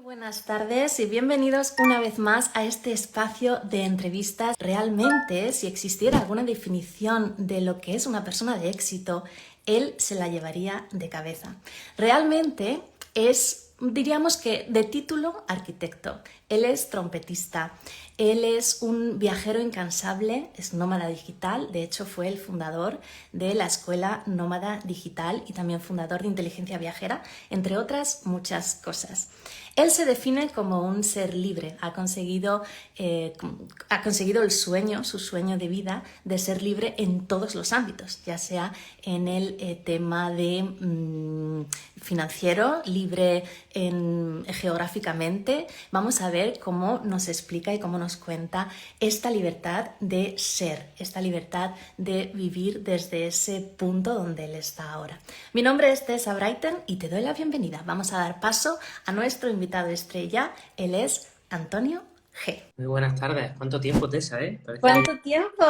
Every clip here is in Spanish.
Buenas tardes y bienvenidos una vez más a este espacio de entrevistas. Realmente, si existiera alguna definición de lo que es una persona de éxito, él se la llevaría de cabeza. Realmente es, diríamos que de título, arquitecto. Él es trompetista. Él es un viajero incansable, es nómada digital, de hecho fue el fundador de la escuela Nómada Digital y también fundador de Inteligencia Viajera, entre otras muchas cosas. Él se define como un ser libre, ha conseguido el sueño, su sueño de vida, de ser libre en todos los ámbitos, ya sea en el tema de financiero, libre geográficamente. Vamos a ver cómo nos explica y cómo nos cuenta esta libertad de ser, esta libertad de vivir desde ese punto donde él está ahora. Mi nombre es Tessa Brighton y te doy la bienvenida. Vamos a dar paso a nuestro invitado estrella. Él es Antonio G. Muy buenas tardes. ¿Cuánto tiempo, Tessa, ¿Cuánto tiempo?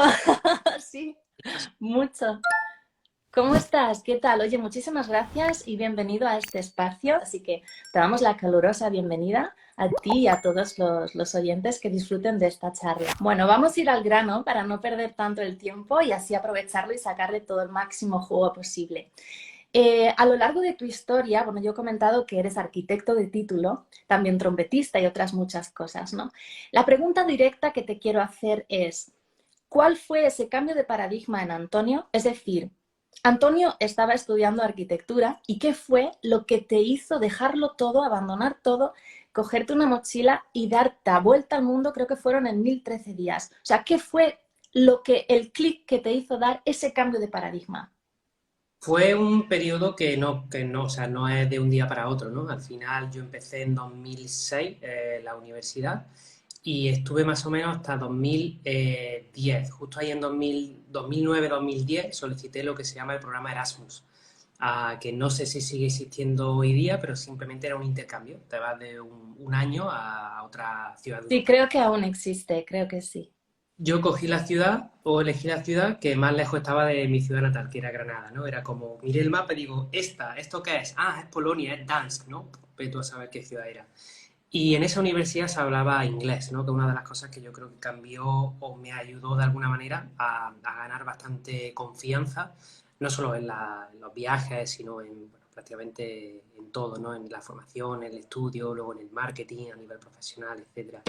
Sí, mucho. ¿Cómo estás? ¿Qué tal? Oye, muchísimas gracias y bienvenido a este espacio. Así que te damos la calurosa bienvenida a ti y a todos los oyentes que disfruten de esta charla. Bueno, vamos a ir al grano para no perder tanto el tiempo y así aprovecharlo y sacarle todo el máximo jugo posible. A lo largo de tu historia, bueno, yo he comentado que eres arquitecto de título, también trompetista y otras muchas cosas, ¿no? La pregunta directa que te quiero hacer es, ¿cuál fue ese cambio de paradigma en Antonio? Es decir, Antonio estaba estudiando arquitectura y ¿qué fue lo que te hizo dejarlo todo, abandonar todo, cogerte una mochila y dar la vuelta al mundo? Creo que fueron en 1013 días. O sea, ¿qué fue el clic que te hizo dar ese cambio de paradigma? Fue un periodo o sea, no es de un día para otro, ¿no? Al final yo empecé en 2006 la universidad y estuve más o menos hasta 2010. Justo ahí en 2009-2010 solicité lo que se llama el programa Erasmus, que no sé si sigue existiendo hoy día, pero simplemente era un intercambio. Te vas de un año a otra ciudad de Sí, Europa. creo que aún existe, creo que sí. Yo cogí la ciudad o elegí la ciudad que más lejos estaba de mi ciudad natal, que era Granada, ¿no? Era como, miré el mapa y digo, ¿esto qué es? Ah, es Polonia, es Dansk, ¿no? Vete tú a saber qué ciudad era. Y en esa universidad se hablaba inglés, ¿no? Que es una de las cosas que yo creo que cambió o me ayudó de alguna manera a ganar bastante confianza, no solo en los viajes, sino en, bueno, prácticamente en todo, ¿no? En la formación, en el estudio, luego en el marketing a nivel profesional, etcétera.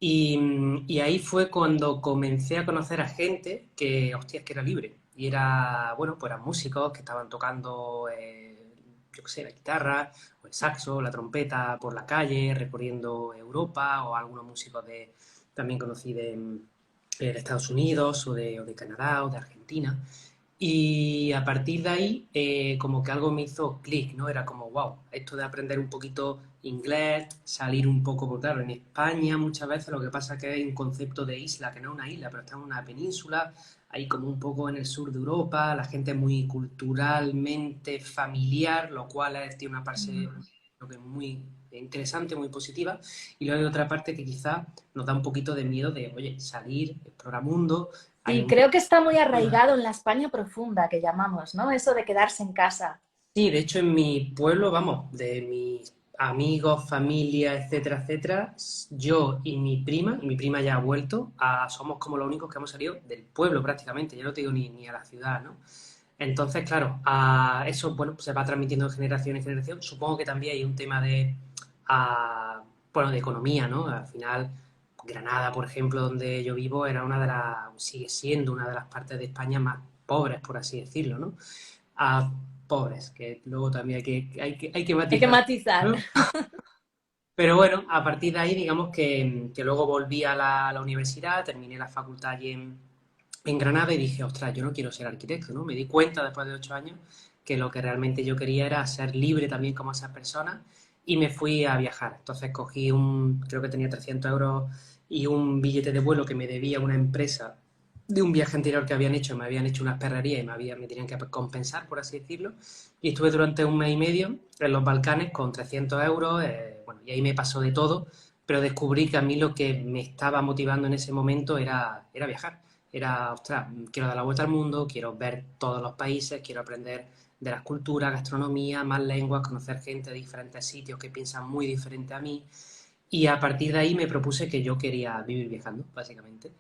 Y ahí fue cuando comencé a conocer a gente que, hostias, que era libre. Y era, bueno, pues eran músicos que estaban tocando, yo qué sé, la guitarra, o el saxo, o la trompeta por la calle, recorriendo Europa, o algunos músicos también conocí de Estados Unidos, o de Canadá, o de Argentina. Y a partir de ahí, como que algo me hizo clic, ¿no? Era como, wow, esto de aprender un poquito inglés, salir un poco, porque claro, en España muchas veces lo que pasa es que hay un concepto de isla, que no es una isla, pero está en una península, ahí como un poco en el sur de Europa, la gente es muy culturalmente familiar, lo cual tiene una parte creo que muy interesante, muy positiva, y luego hay otra parte que quizá nos da un poquito de miedo de, oye, salir, explorar mundo, hay Sí, un... creo que está muy arraigado en la España profunda que llamamos, ¿no? Eso de quedarse en casa. Sí, de hecho en mi pueblo, vamos, de mis amigos, familia, etcétera, etcétera, yo y mi prima ya ha vuelto, somos como los únicos que hemos salido del pueblo prácticamente, ya no te digo ni a la ciudad, ¿no? Entonces, claro, eso, bueno, se va transmitiendo de generación en generación. Supongo que también hay un tema ah, bueno, de economía, ¿no? Al final, Granada, por ejemplo, donde yo vivo, sigue siendo una de las partes de España más pobres, por así decirlo, ¿no? A pobres, que luego también hay que Hay que matizar, matizar. ¿no? Pero bueno, a partir de ahí, digamos que luego volví a la universidad, terminé la facultad allí en Granada y dije, ostras, yo no quiero ser arquitecto, ¿no? Me di cuenta después de 8 años que lo que realmente yo quería era ser libre también como esas personas y me fui a viajar. Entonces cogí creo que tenía 300 euros y un billete de vuelo que me debía una empresa de un viaje anterior que habían hecho, me habían hecho unas perrerías y me tenían que compensar, por así decirlo. Y estuve durante un mes y medio en los Balcanes con 300 euros, bueno, y ahí me pasó de todo, pero descubrí que a mí lo que me estaba motivando en ese momento era viajar. Era, ostras, quiero dar la vuelta al mundo, quiero ver todos los países, quiero aprender de las culturas, gastronomía, más lenguas, conocer gente de diferentes sitios que piensan muy diferente a mí. Y a partir de ahí me propuse que yo quería vivir viajando, básicamente.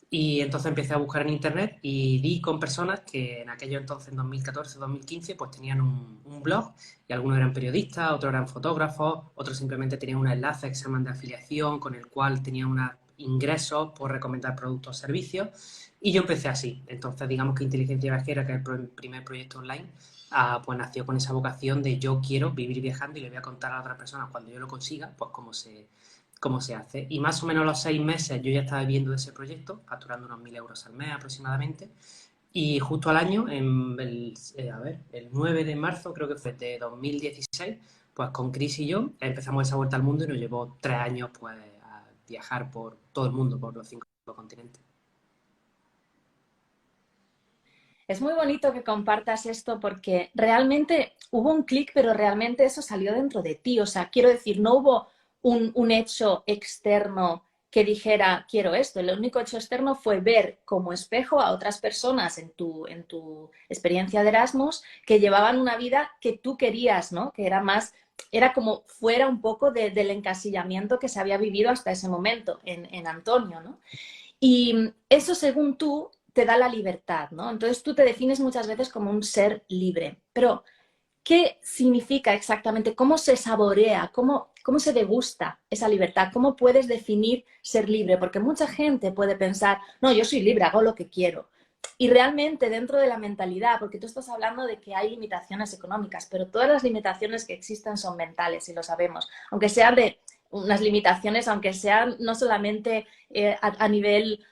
Y entonces empecé a buscar en internet y di con personas que en aquello entonces, en 2014, 2015, pues tenían un blog y algunos eran periodistas, otros eran fotógrafos, otros simplemente tenían un enlace que se llaman de afiliación con el cual tenían unos ingresos por recomendar productos o servicios. Y yo empecé así. Entonces, digamos que Inteligencia Viajera, que es el primer proyecto online, pues nació con esa vocación de yo quiero vivir viajando y le voy a contar a otras personas cuando yo lo consiga, pues cómo se hace. Y más o menos a los 6 meses yo ya estaba viviendo de ese proyecto, facturando unos 1.000 euros al mes aproximadamente. Y justo al año, el 9 de marzo, creo que fue de 2016, pues con Chris y yo empezamos esa vuelta al mundo y nos llevó 3 años pues a viajar por todo el mundo, por los 5 continentes. Es muy bonito que compartas esto porque realmente hubo un clic, pero realmente eso salió dentro de ti. O sea, quiero decir, no hubo un hecho externo que dijera, quiero esto. El único hecho externo fue ver como espejo a otras personas en tu experiencia de Erasmus que llevaban una vida que tú querías, ¿no? Que era más, era como fuera un poco del encasillamiento que se había vivido hasta ese momento en Antonio, ¿no? Y eso, según tú, te da la libertad, ¿no? Entonces tú te defines muchas veces como un ser libre. Pero, ¿qué significa exactamente? ¿Cómo se saborea? ¿Cómo se degusta esa libertad? ¿Cómo puedes definir ser libre? Porque mucha gente puede pensar, no, yo soy libre, hago lo que quiero. Y realmente dentro de la mentalidad, porque tú estás hablando de que hay limitaciones económicas, pero todas las limitaciones que existen son mentales y lo sabemos. Aunque sean de unas limitaciones, aunque sean no solamente a nivel,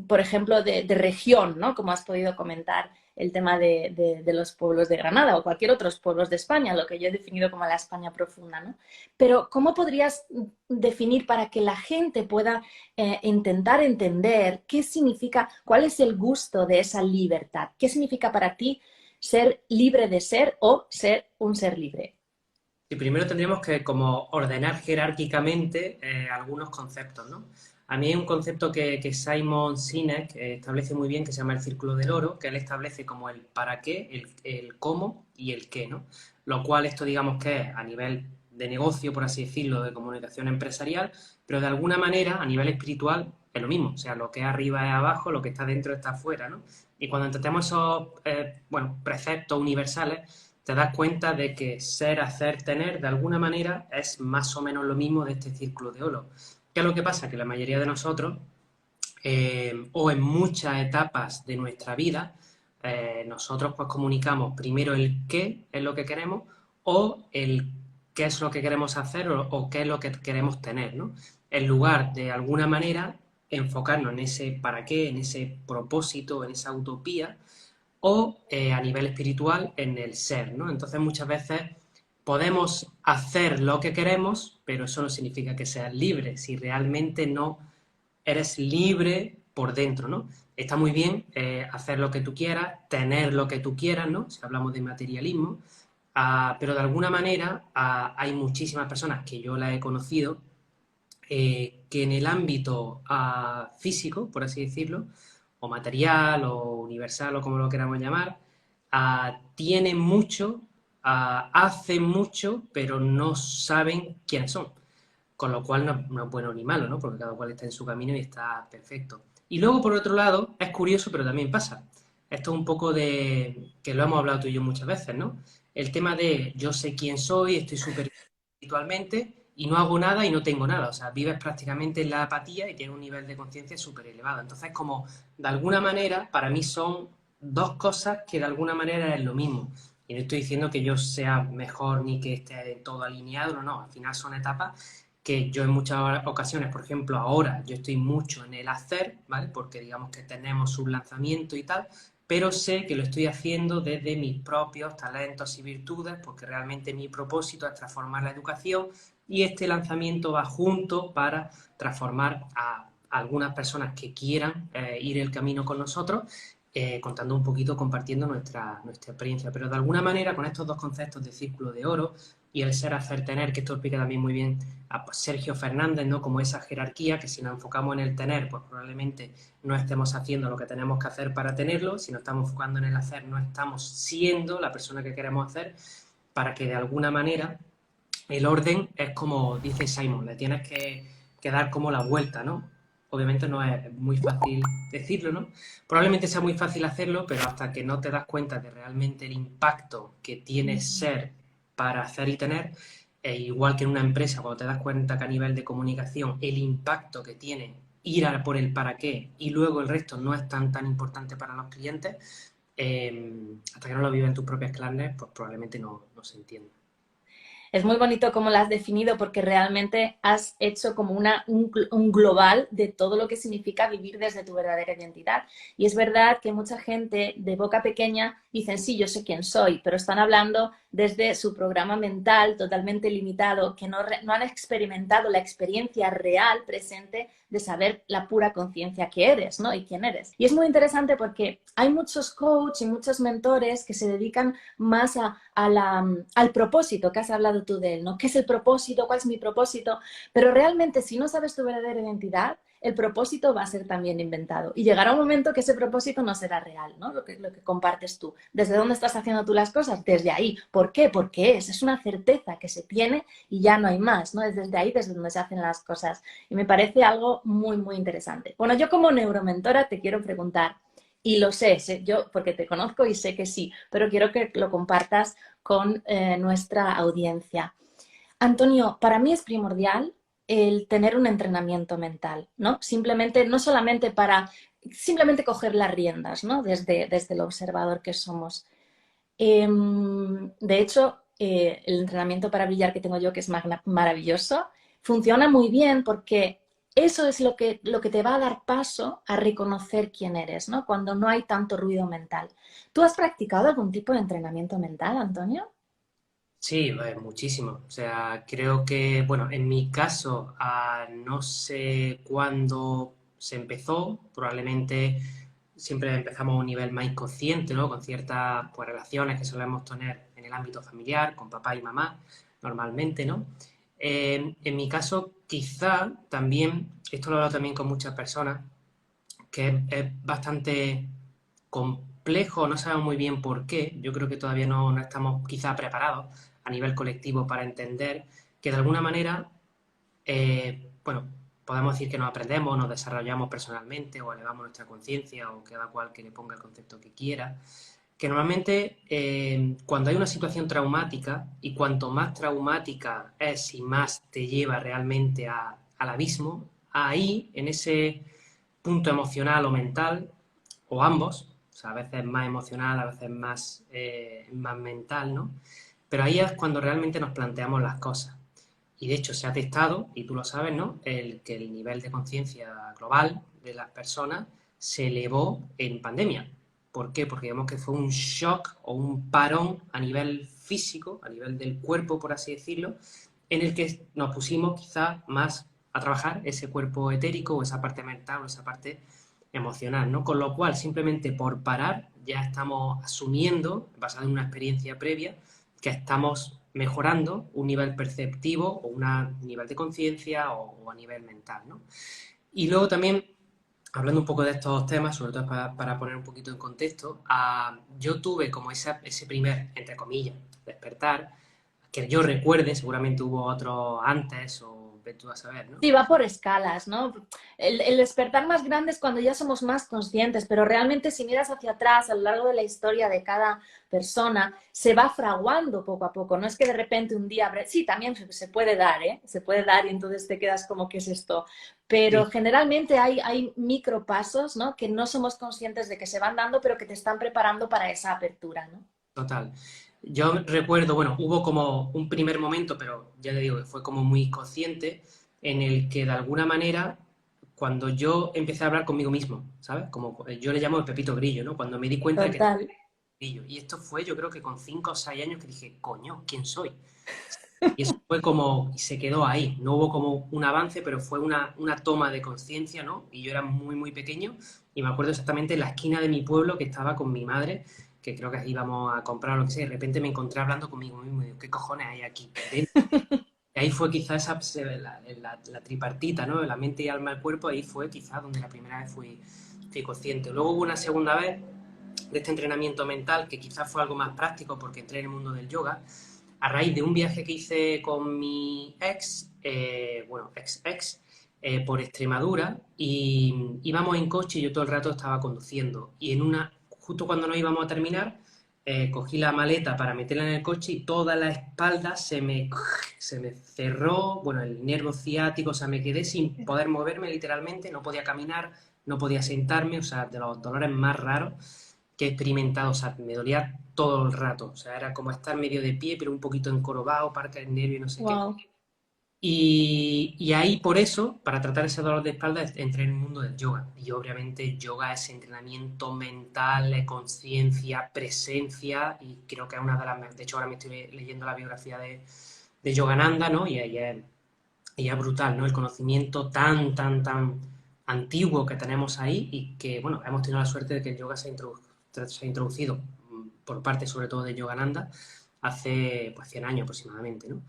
por ejemplo, de región, ¿no? Como has podido comentar el tema de los pueblos de Granada o cualquier otros pueblos de España, lo que yo he definido como la España profunda, ¿no? Pero ¿cómo podrías definir para que la gente pueda intentar entender qué significa, cuál es el gusto de esa libertad? ¿Qué significa para ti ser libre de ser o ser un ser libre? Y primero tendríamos que como ordenar jerárquicamente algunos conceptos, ¿no? A mí hay un concepto que Simon Sinek establece muy bien que se llama el círculo del oro, que él establece como el para qué, el cómo y el qué, ¿no? Lo cual esto digamos que es a nivel de negocio, por así decirlo, de comunicación empresarial, pero de alguna manera a nivel espiritual es lo mismo, o sea, lo que es arriba es abajo, lo que está dentro está afuera, ¿no? Y cuando entendemos esos, preceptos universales, te das cuenta de que ser, hacer, tener, de alguna manera, es más o menos lo mismo de este círculo de oro. ¿Qué es lo que pasa? Que la mayoría de nosotros, o en muchas etapas de nuestra vida, nosotros pues comunicamos primero el qué es lo que queremos o el qué es lo que queremos hacer o qué es lo que queremos tener, ¿no? En lugar de alguna manera enfocarnos en ese para qué, en ese propósito, en esa utopía, o a nivel espiritual en el ser, ¿no? Entonces muchas veces podemos hacer lo que queremos, pero eso no significa que seas libre, si realmente no eres libre por dentro, ¿no? Está muy bien hacer lo que tú quieras, tener lo que tú quieras, ¿no? Si hablamos de materialismo, pero de alguna manera hay muchísimas personas que yo las he conocido que en el ámbito físico, por así decirlo, o material o universal o como lo queramos llamar, tienen mucho, hacen mucho, pero no saben quiénes son. Con lo cual no es bueno ni malo, ¿no? Porque cada cual está en su camino y está perfecto. Y luego, por otro lado, es curioso, pero también pasa. Esto es un poco de, que lo hemos hablado tú y yo muchas veces, ¿no? El tema de yo sé quién soy, estoy súper espiritualmente y no hago nada y no tengo nada. O sea, vives prácticamente en la apatía y tienes un nivel de conciencia súper elevado. Entonces, como de alguna manera, para mí son dos cosas que de alguna manera es lo mismo. Y no estoy diciendo que yo sea mejor ni que esté todo alineado, no, no. Al final son etapas que yo en muchas ocasiones, por ejemplo, ahora yo estoy mucho en el hacer, ¿vale? Porque digamos que tenemos un lanzamiento y tal, pero sé que lo estoy haciendo desde mis propios talentos y virtudes, porque realmente mi propósito es transformar la educación y este lanzamiento va junto para transformar a algunas personas que quieran ir el camino con nosotros, contando un poquito, compartiendo nuestra experiencia. Pero de alguna manera, con estos dos conceptos de círculo de oro, y el ser, hacer, tener, que esto explica también muy bien a Sergio Fernández, ¿no? Como esa jerarquía, que si nos enfocamos en el tener, pues probablemente no estemos haciendo lo que tenemos que hacer para tenerlo, si nos estamos enfocando en el hacer, no estamos siendo la persona que queremos hacer, para que de alguna manera el orden es como dice Simon, le tienes que dar como la vuelta, ¿no? Obviamente no es muy fácil decirlo, ¿no? Probablemente sea muy fácil hacerlo, pero hasta que no te das cuenta de realmente el impacto que tiene ser para hacer y tener, igual que en una empresa, cuando te das cuenta que a nivel de comunicación el impacto que tiene ir a por el para qué y luego el resto no es tan importante para los clientes, hasta que no lo vives en tus propias carnes, pues probablemente no se entienda. Es muy bonito cómo lo has definido porque realmente has hecho como un global de todo lo que significa vivir desde tu verdadera identidad. Y es verdad que mucha gente de boca pequeña dicen, sí, yo sé quién soy, pero están hablando desde su programa mental totalmente limitado, que no han experimentado la experiencia real presente de saber la pura conciencia que eres, ¿no? Y quién eres. Y es muy interesante porque hay muchos coaches y muchos mentores que se dedican más al propósito, que has hablado tú de él, ¿no? ¿Qué es el propósito? ¿Cuál es mi propósito? Pero realmente, si no sabes tu verdadera identidad, el propósito va a ser también inventado. Y llegará un momento que ese propósito no será real, ¿no? Lo que compartes tú. ¿Desde dónde estás haciendo tú las cosas? Desde ahí. ¿Por qué? Porque es una certeza que se tiene y ya no hay más, ¿no? Es desde ahí desde donde se hacen las cosas. Y me parece algo muy, muy interesante. Bueno, yo como neuromentora te quiero preguntar, y lo sé yo porque te conozco y sé que sí, pero quiero que lo compartas con nuestra audiencia. Antonio, para mí es primordial el tener un entrenamiento mental, ¿no? Simplemente, no solamente para simplemente coger las riendas, ¿no? Desde el observador que somos. De hecho, el entrenamiento para brillar que tengo yo, que es maravilloso, funciona muy bien porque eso es lo que te va a dar paso a reconocer quién eres, ¿no? Cuando no hay tanto ruido mental. ¿Tú has practicado algún tipo de entrenamiento mental, Antonio? Sí, muchísimo. O sea, creo que, bueno, en mi caso, no sé cuándo se empezó, probablemente siempre empezamos a un nivel más inconsciente, ¿no? Con ciertas pues, relaciones que solemos tener en el ámbito familiar, con papá y mamá, normalmente, ¿no? En mi caso, quizá también, esto lo he hablado también con muchas personas, que es bastante complejo, no sabemos muy bien por qué, yo creo que todavía no estamos quizá preparados a nivel colectivo para entender que de alguna manera, bueno, podemos decir que nos aprendemos, nos desarrollamos personalmente o elevamos nuestra conciencia o cada cual que le ponga el concepto que quiera, que normalmente cuando hay una situación traumática y cuanto más traumática es y más te lleva realmente al abismo, ahí, en ese punto emocional o mental, o ambos, o sea, a veces más emocional, a veces más mental, ¿no? Pero ahí es cuando realmente nos planteamos las cosas. Y de hecho se ha testado, y tú lo sabes, ¿no? Que el nivel de conciencia global de las personas se elevó en pandemia. ¿Por qué? Porque digamos que fue un shock o un parón a nivel físico, a nivel del cuerpo, por así decirlo, en el que nos pusimos quizás más a trabajar ese cuerpo etérico o esa parte mental o esa parte emocional, ¿no? Con lo cual, simplemente por parar, ya estamos asumiendo, basado en una experiencia previa, que estamos mejorando un nivel perceptivo o un nivel de conciencia o a nivel mental, ¿no? Y luego también, hablando un poco de estos temas, sobre todo para poner un poquito en contexto, yo tuve como ese primer, entre comillas, despertar, que yo recuerde, seguramente hubo otros antes o ve tú a saber, ¿no? Sí, va por escalas, ¿no? El despertar más grande es cuando ya somos más conscientes, pero realmente si miras hacia atrás a lo largo de la historia de cada persona, se va fraguando poco a poco. No es que de repente un día... Sí, también se puede dar, ¿eh? Se puede dar y entonces te quedas como, ¿qué es esto? Pero Sí, generalmente hay micropasos, ¿no? Que no somos conscientes de que se van dando, pero que te están preparando para esa apertura, ¿no? total. Yo recuerdo, bueno, hubo como un primer momento, pero ya te digo que fue como muy consciente, en el que de alguna manera, cuando yo empecé a hablar conmigo mismo, ¿sabes? Como yo le llamo el Pepito Grillo, ¿no? Cuando me di cuenta de que Total. Grillo. Y esto fue, yo creo que con 5 o 6 años que dije, coño, ¿quién soy? Y eso fue como, y se quedó ahí. No hubo como un avance, pero fue una toma de conciencia, ¿no? Y yo era muy, muy pequeño y me acuerdo exactamente en la esquina de mi pueblo que estaba con mi madre, que creo que íbamos a comprar o lo que sea, y de repente me encontré hablando conmigo mismo, y digo, ¿qué cojones hay aquí? Y ahí fue quizás la tripartita, ¿no? La mente y alma y cuerpo, ahí fue quizás donde la primera vez fui consciente. Luego hubo una segunda vez de este entrenamiento mental, que quizás fue algo más práctico porque entré en el mundo del yoga, a raíz de un viaje que hice con mi ex, por Extremadura, y íbamos en coche y yo todo el rato estaba conduciendo. Y justo cuando nos íbamos a terminar, cogí la maleta para meterla en el coche y toda la espalda se me cerró, bueno, el nervio ciático, o sea, me quedé sin poder moverme literalmente, no podía caminar, no podía sentarme, o sea, de los dolores más raros que he experimentado, o sea, me dolía todo el rato, o sea, era como estar medio de pie, pero un poquito encorvado, parte del nervio y no sé qué. Wow. Y ahí, por eso, para tratar ese dolor de espalda, entré en el mundo del yoga. Y obviamente yoga es entrenamiento mental, conciencia, presencia, y creo que es una de las... De hecho, ahora me estoy leyendo la biografía de Yogananda, ¿no? Y es brutal, ¿no? El conocimiento tan, tan, tan antiguo que tenemos ahí y que, bueno, hemos tenido la suerte de que el yoga se ha introducido por parte, sobre todo, de Yogananda hace, pues, 100 años aproximadamente, ¿no?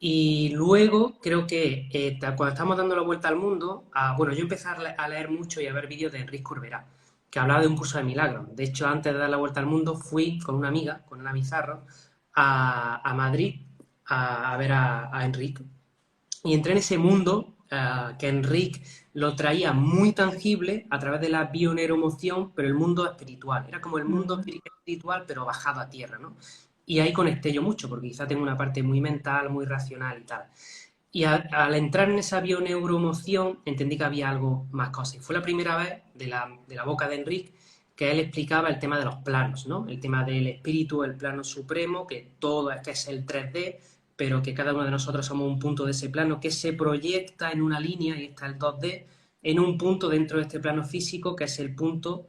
Y luego creo que cuando estamos dando la vuelta al mundo, bueno, yo empecé a leer mucho y a ver vídeos de Enrique Corberá, que hablaba de un curso de milagros. De hecho, antes de dar la vuelta al mundo, fui con una amiga, con Ana Bizarro, a Madrid a ver a Enrique. Y entré en ese mundo que Enrique lo traía muy tangible a través de la bioneuromoción, pero el mundo espiritual. Era como el mundo espiritual, pero bajado a tierra, ¿no? Y ahí conecté yo mucho, porque quizá tengo una parte muy mental, muy racional y tal. Y al entrar en esa bioneuromoción, entendí que había algo más cosas. Y fue la primera vez de la boca de Enrique que él explicaba el tema de los planos, ¿no? El tema del espíritu, el plano supremo, que todo es que es el 3D, pero que cada uno de nosotros somos un punto de ese plano que se proyecta en una línea, y está el 2D, en un punto dentro de este plano físico, que es el punto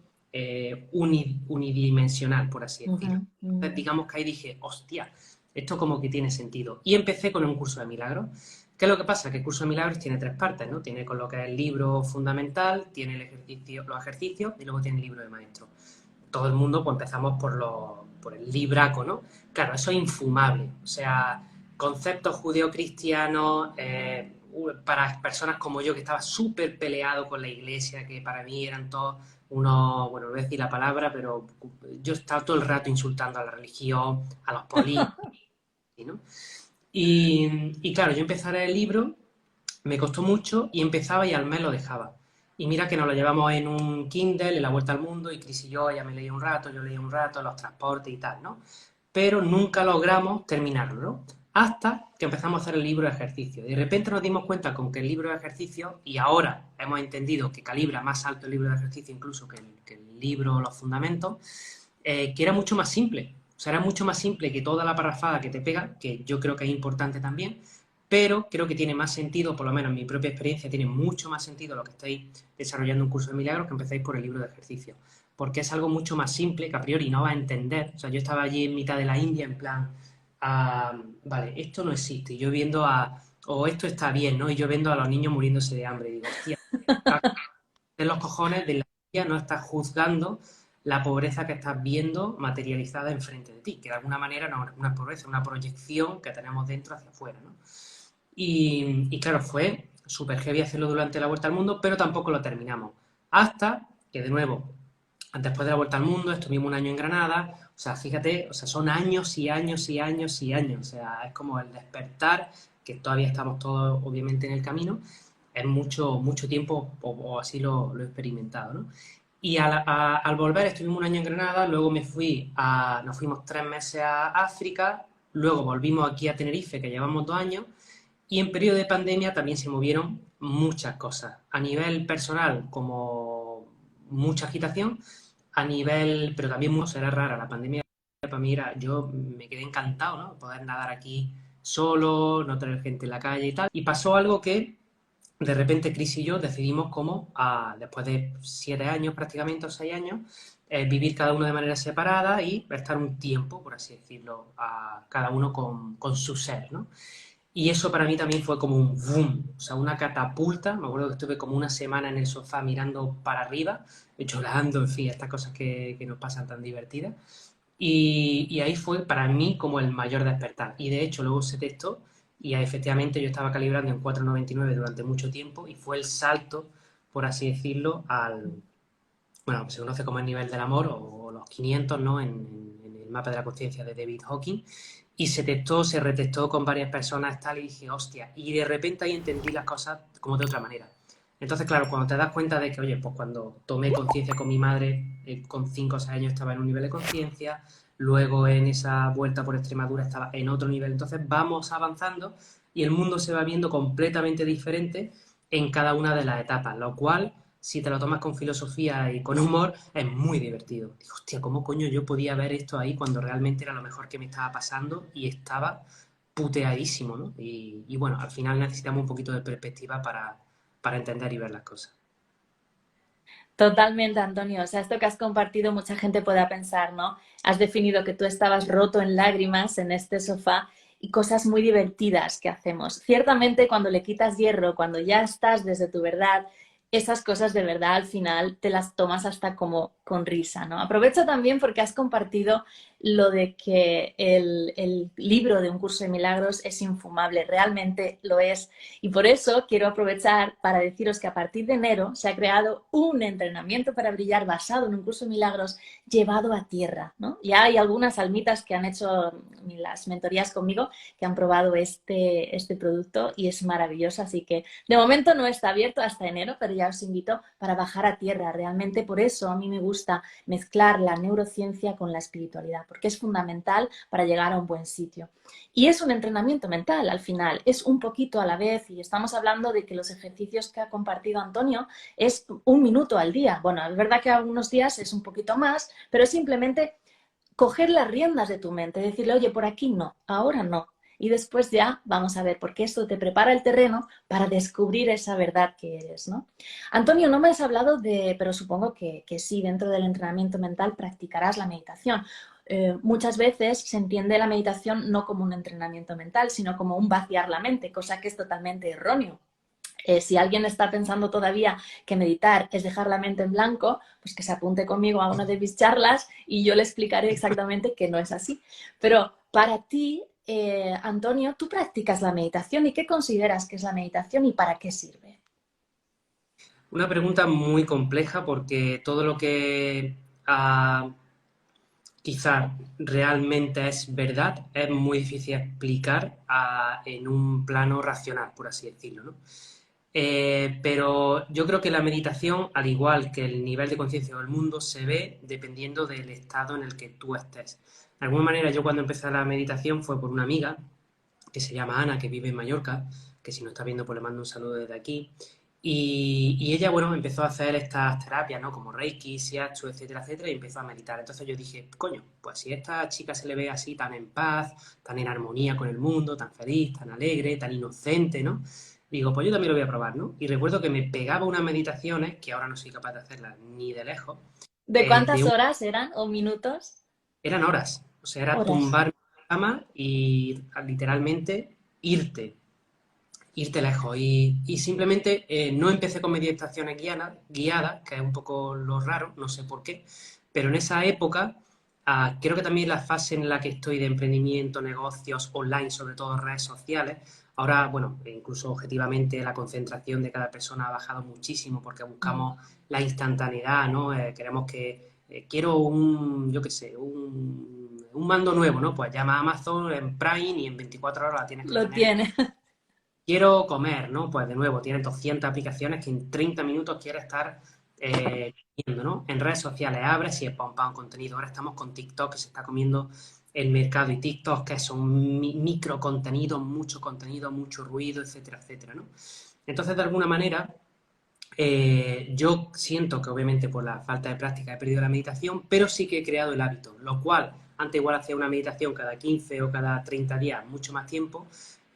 unidimensional, por así decirlo. Entonces, digamos que ahí dije, hostia, esto como que tiene sentido. Y empecé con un curso de milagros. ¿Qué es lo que pasa? Que el curso de milagros tiene tres partes, ¿no? Tiene con lo que es el libro fundamental, tiene los ejercicios y luego tiene el libro de maestro. Todo el mundo pues empezamos por el libraco, ¿no? Claro, eso es infumable. O sea, conceptos judeocristianos, para personas como yo que estaba súper peleado con la iglesia, que para mí eran todos unos, bueno, no voy a decir la palabra, pero yo estaba todo el rato insultando a la religión, a los políticos, ¿no? Y claro, yo empecé a leer el libro, me costó mucho y empezaba y al mes lo dejaba. Y mira que nos lo llevamos en un Kindle, en la vuelta al mundo, y Cris y yo, ella me leía un rato, yo leía un rato, los transportes y tal, ¿no? Pero nunca logramos terminarlo, ¿no? Hasta que empezamos a hacer el libro de ejercicio. De repente nos dimos cuenta con que el libro de ejercicio, y ahora hemos entendido que calibra más alto el libro de ejercicio incluso que el libro Los Fundamentos, que era mucho más simple. O sea, era mucho más simple que toda la parrafada que te pega, que yo creo que es importante también, pero creo que tiene más sentido, por lo menos en mi propia experiencia, tiene mucho más sentido lo que estáis desarrollando un curso de milagros que empecéis por el libro de ejercicio. Porque es algo mucho más simple que a priori no vas a entender. O sea, yo estaba allí en mitad de la India en plan, vale, esto no existe. Y yo viendo o esto está bien, ¿no? Y yo viendo a los niños muriéndose de hambre. Y digo, hostia, de los cojones de la India no estás juzgando la pobreza que estás viendo materializada enfrente de ti, que de alguna manera no es una pobreza, es una proyección que tenemos dentro hacia afuera, ¿no? Y claro, fue súper heavy hacerlo durante la Vuelta al Mundo, pero tampoco lo terminamos. Hasta que, de nuevo, después de la Vuelta al Mundo, estuvimos un año en Granada. O sea, fíjate, o sea, son años y años y años y años. O sea, es como el despertar, que todavía estamos todos, obviamente, en el camino. Es mucho, mucho tiempo, o así lo he experimentado, ¿no? Y al volver, estuvimos un año en Granada, luego nos fuimos 3 meses a África, luego volvimos aquí a Tenerife, que llevamos 2 años, y en periodo de pandemia también se movieron muchas cosas. A nivel personal, como mucha agitación, pero también era rara. La pandemia para mí yo me quedé encantado, ¿no? Poder nadar aquí solo, no tener gente en la calle y tal. Y pasó algo que de repente Chris y yo decidimos después de 7 años prácticamente, o 6 años, vivir cada uno de manera separada y estar un tiempo, por así decirlo, cada uno con su ser, ¿no? Y eso para mí también fue como un boom, o sea, una catapulta. Me acuerdo que estuve como una semana en el sofá mirando para arriba, llorando, en fin, estas cosas que nos pasan tan divertidas. Y ahí fue para mí como el mayor despertar. Y de hecho luego se testó y efectivamente yo estaba calibrando en 4,99 durante mucho tiempo y fue el salto, por así decirlo, bueno, se conoce como el nivel del amor o los 500, ¿no? En el mapa de la conciencia de David Hawking. Y se testó, se retestó con varias personas, tal, y dije, hostia. Y de repente ahí entendí las cosas como de otra manera. Entonces, claro, cuando te das cuenta de que, oye, pues cuando tomé conciencia con mi madre, con 5 o 6 años estaba en un nivel de conciencia, luego en esa vuelta por Extremadura estaba en otro nivel. Entonces vamos avanzando y el mundo se va viendo completamente diferente en cada una de las etapas, lo cual, si te lo tomas con filosofía y con humor, es muy divertido. Digo, hostia, ¿cómo coño yo podía ver esto ahí cuando realmente era lo mejor que me estaba pasando y estaba puteadísimo, ¿no? Y bueno, al final necesitamos un poquito de perspectiva para entender y ver las cosas. Totalmente, Antonio. O sea, esto que has compartido, mucha gente pueda pensar, ¿no? Has definido que tú estabas roto en lágrimas en este sofá y cosas muy divertidas que hacemos. Ciertamente, cuando le quitas hierro, cuando ya estás desde tu verdad, esas cosas de verdad al final te las tomas hasta como con risa, ¿no? Aprovecho también porque has compartido lo de que el libro de Un Curso de Milagros es infumable, realmente lo es. Y por eso quiero aprovechar para deciros que a partir de enero se ha creado un entrenamiento para brillar basado en Un Curso de Milagros llevado a tierra, ¿no? Ya hay algunas almitas que han hecho las mentorías conmigo que han probado este producto y es maravilloso. Así que de momento no está abierto hasta enero, pero ya os invito para bajar a tierra. Realmente por eso a mí me gusta mezclar la neurociencia con la espiritualidad, porque es fundamental para llegar a un buen sitio. Y es un entrenamiento mental al final, es un poquito a la vez y estamos hablando de que los ejercicios que ha compartido Antonio es 1 minuto al día. Bueno, es verdad que algunos días es un poquito más, pero es simplemente coger las riendas de tu mente, decirle, oye, por aquí no, ahora no. Y después ya vamos a ver, porque esto te prepara el terreno para descubrir esa verdad que eres, ¿no? Antonio, no me has hablado de, pero supongo que sí, dentro del entrenamiento mental practicarás la meditación. Muchas veces se entiende la meditación no como un entrenamiento mental, sino como un vaciar la mente, cosa que es totalmente erróneo. Si alguien está pensando todavía que meditar es dejar la mente en blanco, pues que se apunte conmigo a una de mis charlas y yo le explicaré exactamente que no es así. Pero para ti, Antonio, tú practicas la meditación y ¿qué consideras que es la meditación y para qué sirve? Una pregunta muy compleja porque todo lo que quizá realmente es verdad es muy difícil explicar en un plano racional, por así decirlo, ¿no? Pero yo creo que la meditación, al igual que el nivel de conciencia del mundo, se ve dependiendo del estado en el que tú estés. De alguna manera, yo cuando empecé la meditación fue por una amiga que se llama Ana, que vive en Mallorca, que si no está viendo, pues le mando un saludo desde aquí. Y ella, bueno, empezó a hacer estas terapias, ¿no? Como Reiki, Shiatsu, etcétera, etcétera, y empezó a meditar. Entonces yo dije, coño, pues si esta chica se le ve así tan en paz, tan en armonía con el mundo, tan feliz, tan alegre, tan inocente, ¿no? Digo, pues yo también lo voy a probar, ¿no? Y recuerdo que me pegaba unas meditaciones, que ahora no soy capaz de hacerlas ni de lejos, ¿De de cuántas horas eran o minutos? eran horas. O sea, era Horas. tumbarme en la cama y literalmente irte irte lejos. Y simplemente no empecé con meditaciones guiadas, que es un poco lo raro, no sé por qué, pero en esa época creo que también la fase en la que estoy de emprendimiento, negocios online, sobre todo redes sociales, ahora, bueno, incluso objetivamente la concentración de cada persona ha bajado muchísimo porque Mm. buscamos la instantaneidad, ¿no? Queremos que, quiero un, yo qué sé, un mando nuevo, ¿no? Pues llama a Amazon en Prime y en 24 horas la tienes que Lo tener. tiene. Quiero comer, ¿no? Pues de nuevo, tienes 200 aplicaciones que en 30 minutos quieres estar viendo, ¿no? En redes sociales abres y es pam, pam, contenido. Ahora estamos con TikTok que se está comiendo el mercado y TikTok que son micro contenido, mucho ruido, etcétera, etcétera, ¿no? Entonces, de alguna manera, yo siento que obviamente por la falta de práctica he perdido la meditación, pero sí que he creado el hábito, lo cual antes igual hacía una meditación cada 15 o cada 30 días, mucho más tiempo.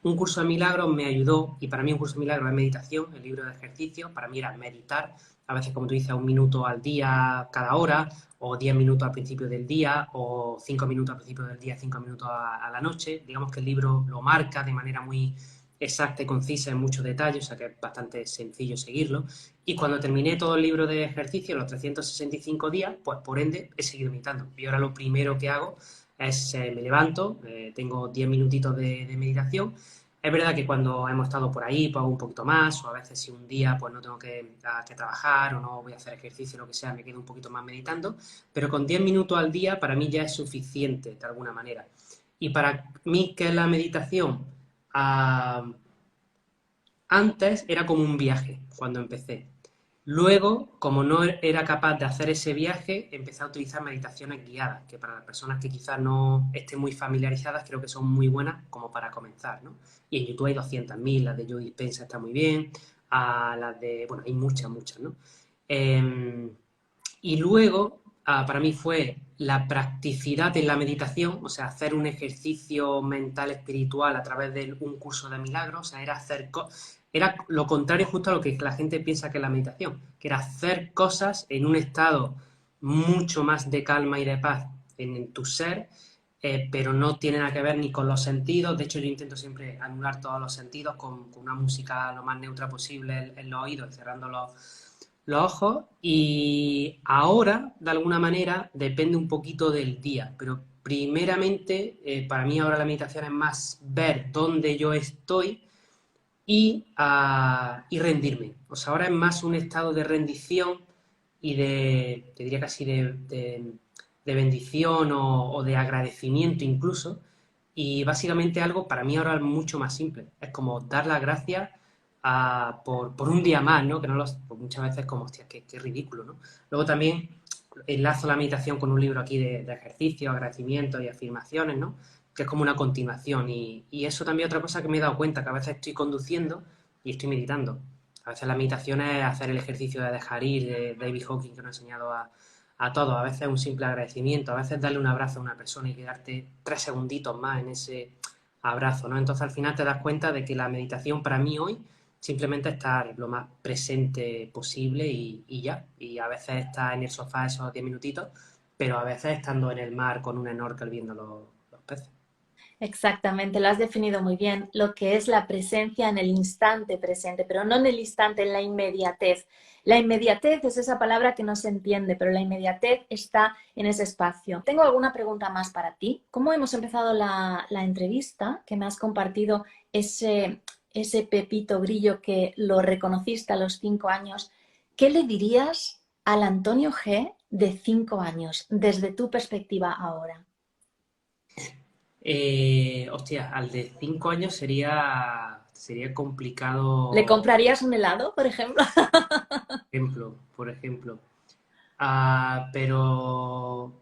Un curso de milagros me ayudó, y para mí un curso de milagros es meditación, el libro de ejercicios, para mí era meditar, a veces como tú dices, 1 minuto al día cada hora, o 10 minutos al principio del día, o 5 minutos al principio del día, 5 minutos a la noche. Digamos que el libro lo marca de manera muy exacta y concisa en muchos detalles, o sea que es bastante sencillo seguirlo. Y cuando terminé todo el libro de ejercicio, los 365 días, pues por ende he seguido meditando. Y ahora lo primero que hago es, me levanto, tengo 10 minutitos de meditación. Es verdad que cuando hemos estado por ahí, pues hago un poquito más, o a veces si un día pues no tengo que trabajar o no voy a hacer ejercicio o lo que sea, me quedo un poquito más meditando, pero con 10 minutos al día para mí ya es suficiente de alguna manera. Y para mí, ¿qué es la meditación? Ah, antes era como un viaje cuando empecé. Luego, como no era capaz de hacer ese viaje, empecé a utilizar meditaciones guiadas, que para las personas que quizás no estén muy familiarizadas, creo que son muy buenas como para comenzar, ¿no? Y en YouTube hay 200.000, las de Joe Dispenza está muy bien, a las de, bueno, hay muchas, muchas, ¿no? Eh, y luego, para mí fue la practicidad en la meditación, o sea, hacer un ejercicio mental espiritual a través de un curso de milagros, o sea, era era lo contrario justo a lo que la gente piensa que es la meditación, que era hacer cosas en un estado mucho más de calma y de paz en tu ser, pero no tiene nada que ver ni con los sentidos. De hecho, yo intento siempre anular todos los sentidos con una música lo más neutra posible en los oídos, cerrando los ojos. Y ahora, de alguna manera, depende un poquito del día, pero primeramente, para mí ahora la meditación es más ver dónde yo estoy y rendirme. O sea, ahora es más un estado de rendición y te diría casi de bendición o de agradecimiento incluso. Y básicamente algo para mí ahora es mucho más simple. Es como dar las gracias por un día más, ¿no? Que no los, pues muchas veces como, hostia, qué ridículo, ¿no? Luego también enlazo la meditación con un libro aquí de ejercicios, agradecimientos y afirmaciones, ¿no? Que es como una continuación. Y eso también es otra cosa que me he dado cuenta, que a veces estoy conduciendo y estoy meditando. A veces la meditación es hacer el ejercicio de dejar ir, de David Hawking, que nos ha enseñado a todos. A veces es un simple agradecimiento, a veces darle un abrazo a una persona y quedarte 3 segunditos más en ese abrazo, ¿no? Entonces al final te das cuenta de que la meditación para mí hoy simplemente estar lo más presente posible y ya. Y a veces estar en el sofá esos 10 minutitos, pero a veces estando en el mar con un snorkel viendo los peces. Exactamente, lo has definido muy bien, lo que es la presencia en el instante presente, pero no en el instante, en la inmediatez. La inmediatez es esa palabra que no se entiende, pero la inmediatez está en ese espacio. Tengo alguna pregunta más para ti. ¿Cómo hemos empezado la entrevista? Que me has compartido ese pepito grillo que lo reconociste a los 5 años. ¿Qué le dirías al Antonio G de 5 años, desde tu perspectiva ahora? Hostia, al de 5 años sería ¿Le complicado, comprarías un helado, por ejemplo? por ejemplo. Pero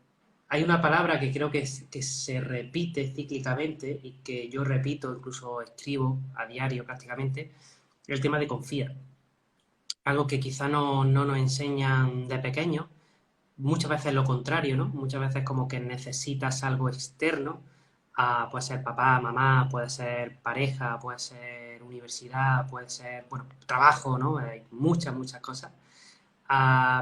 hay una palabra que creo que se repite cíclicamente y que yo repito, incluso escribo a diario prácticamente, el tema de confía. Algo que quizá no nos enseñan de pequeños, muchas veces lo contrario, ¿no? Muchas veces como que necesitas algo externo, puede ser papá, mamá, puede ser pareja, puede ser universidad, puede ser, bueno, trabajo, ¿no? Hay muchas, muchas cosas.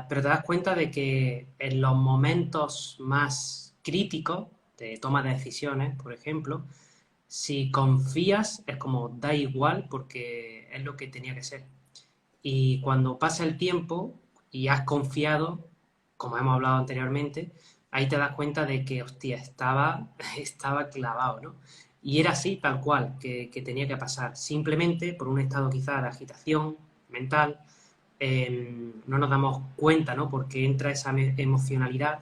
Pero te das cuenta de que en los momentos más críticos de toma de decisiones, por ejemplo, si confías es como da igual porque es lo que tenía que ser. Y cuando pasa el tiempo y has confiado, como hemos hablado anteriormente, ahí te das cuenta de que, hostia, estaba clavado, ¿no? Y era así, tal cual, que tenía que pasar. Simplemente por un estado quizá de agitación mental, no nos damos cuenta, ¿no? Porque entra esa emocionalidad,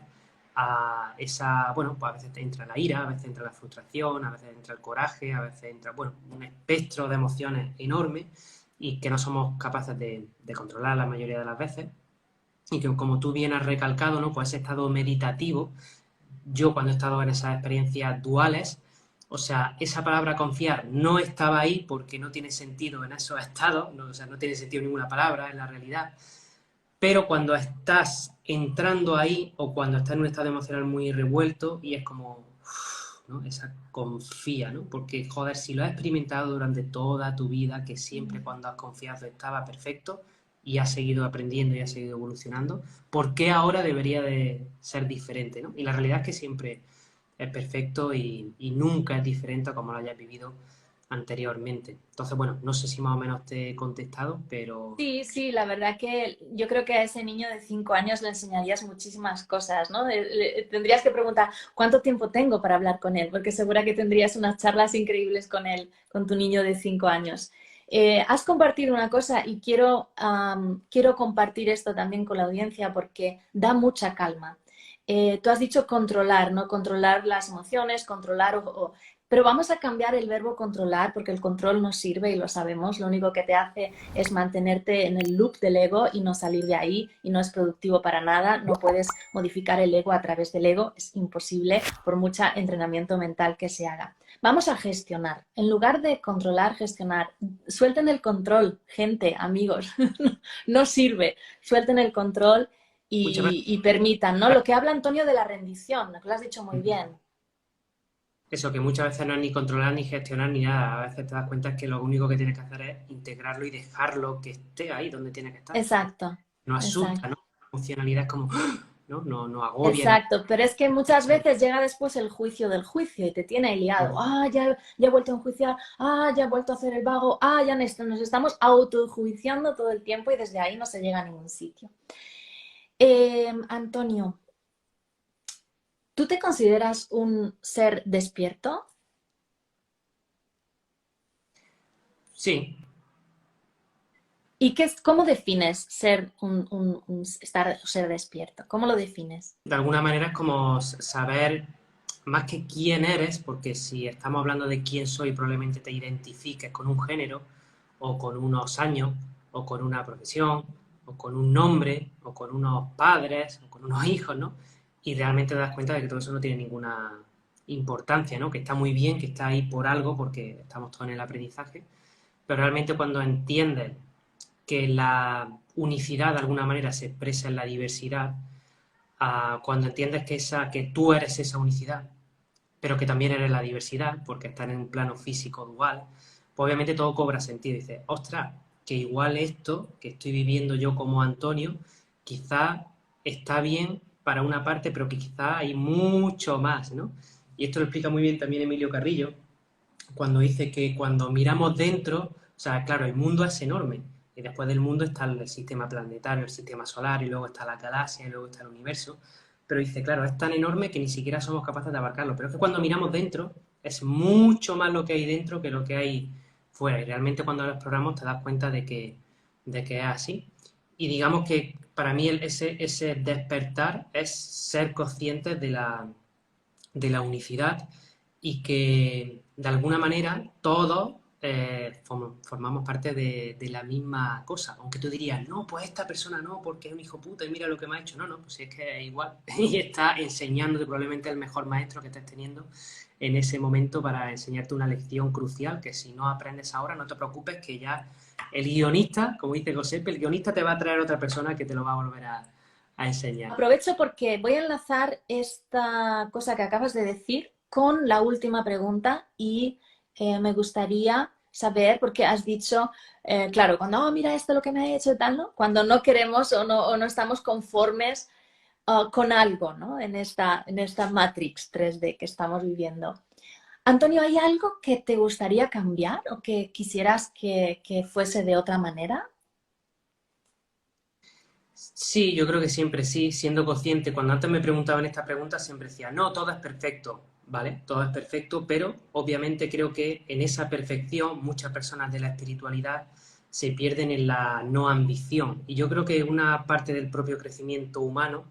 a esa, bueno, pues a veces te entra la ira, a veces entra la frustración, a veces entra el coraje, a veces entra, bueno, un espectro de emociones enorme y que no somos capaces de controlar la mayoría de las veces. Y que como tú bien has recalcado, ¿no? Pues ese estado meditativo, yo cuando he estado en esas experiencias duales, o sea, esa palabra confiar no estaba ahí porque no tiene sentido en esos estados, no, o sea, no tiene sentido ninguna palabra en la realidad, pero cuando estás entrando ahí o cuando estás en un estado emocional muy revuelto y es como, ¿no? Esa confía, ¿no? Porque, joder, si lo has experimentado durante toda tu vida, que siempre cuando has confiado estaba perfecto y has seguido aprendiendo y has seguido evolucionando, ¿por qué ahora debería de ser diferente, ¿no? Y la realidad es que siempre es perfecto y nunca es diferente a como lo hayas vivido anteriormente. Entonces, bueno, no sé si más o menos te he contestado, pero Sí, sí, la verdad que yo creo que a ese niño de 5 años le enseñarías muchísimas cosas, ¿no? Tendrías que preguntar cuánto tiempo tengo para hablar con él, porque segura que tendrías unas charlas increíbles con él, con tu niño de 5 años. Has compartido una cosa y quiero compartir esto también con la audiencia porque da mucha calma. Tú has dicho controlar, ¿no? Controlar las emociones, controlar pero vamos a cambiar el verbo controlar porque el control no sirve y lo sabemos. Lo único que te hace es mantenerte en el loop del ego y no salir de ahí y no es productivo para nada. No puedes modificar el ego a través del ego. Es imposible por mucho entrenamiento mental que se haga. Vamos a gestionar. En lugar de controlar, gestionar. Suelten el control, gente, amigos. No sirve. Suelten el control muchas veces y permitan, ¿no? Lo que habla Antonio de la rendición, lo has dicho muy bien. eso, que muchas veces no es ni controlar ni gestionar ni nada. A veces te das cuenta que lo único que tienes que hacer es integrarlo y dejarlo que esté ahí donde tiene que estar. Exacto, No asusta, exacto. ¿no? La emocionalidad es como, ¡ah! ¿no? No agobia, no. Exacto, pero es que muchas veces llega después el juicio del juicio y te tiene ahí liado. Ah, ya he vuelto a enjuiciar, ah, ya he vuelto a hacer el vago, ah, ya nos estamos autojuiciando todo el tiempo y desde ahí no se llega a ningún sitio. Antonio, ¿tú te consideras un ser despierto? Sí, ¿Y cómo defines ser ser despierto? ¿Cómo lo defines? de alguna manera es como saber más que quién eres, porque si estamos hablando de quién soy, probablemente te identifiques con un género, o con unos años, o con una profesión, o con un nombre, o con unos padres, o con unos hijos, ¿no? Y realmente te das cuenta de que todo eso no tiene ninguna importancia, ¿no? Que está muy bien, que está ahí por algo, porque estamos todos en el aprendizaje, pero realmente cuando entiendes que la unicidad de alguna manera se expresa en la diversidad, cuando entiendes que tú eres esa unicidad, pero que también eres la diversidad, porque estás en un plano físico dual, pues obviamente todo cobra sentido. Y dices, ostras, que igual esto que estoy viviendo yo como Antonio, quizá está bien para una parte, pero que quizá hay mucho más, ¿no? Y esto lo explica muy bien también Emilio Carrillo, cuando dice que cuando miramos dentro, o sea, claro, el mundo es enorme, y después del mundo está el sistema planetario, el sistema solar, y luego está la galaxia, y luego está el universo, pero dice, claro, es tan enorme que ni siquiera somos capaces de abarcarlo, pero es que cuando miramos dentro, es mucho más lo que hay dentro que lo que hay fuera, y realmente cuando lo exploramos te das cuenta de que es así. Y digamos que para mí ese despertar es ser conscientes de la unicidad y que de alguna manera todos formamos parte de la misma cosa. Aunque tú dirías, no, pues esta persona no, porque es un hijo puta y mira lo que me ha hecho. No, no, pues si es que es igual. Y está enseñándote probablemente el mejor maestro que estés teniendo en ese momento para enseñarte una lección crucial que si no aprendes ahora, no te preocupes que ya el guionista, como dice Giuseppe, el guionista te va a traer otra persona que te lo va a volver a enseñar. Aprovecho porque voy a enlazar esta cosa que acabas de decir con la última pregunta y me gustaría saber, porque has dicho, claro, cuando, oh, mira esto lo que me ha hecho y tal, ¿no? Cuando no queremos o no estamos conformes con algo, ¿no? En esta Matrix 3D que estamos viviendo. Antonio, ¿hay algo que te gustaría cambiar o que quisieras que fuese de otra manera? Sí, yo creo que siempre sí, siendo consciente. Cuando antes me preguntaban esta pregunta, siempre decía, no, todo es perfecto, ¿vale? Todo es perfecto, pero obviamente creo que en esa perfección muchas personas de la espiritualidad se pierden en la no ambición. Y yo creo que una parte del propio crecimiento humano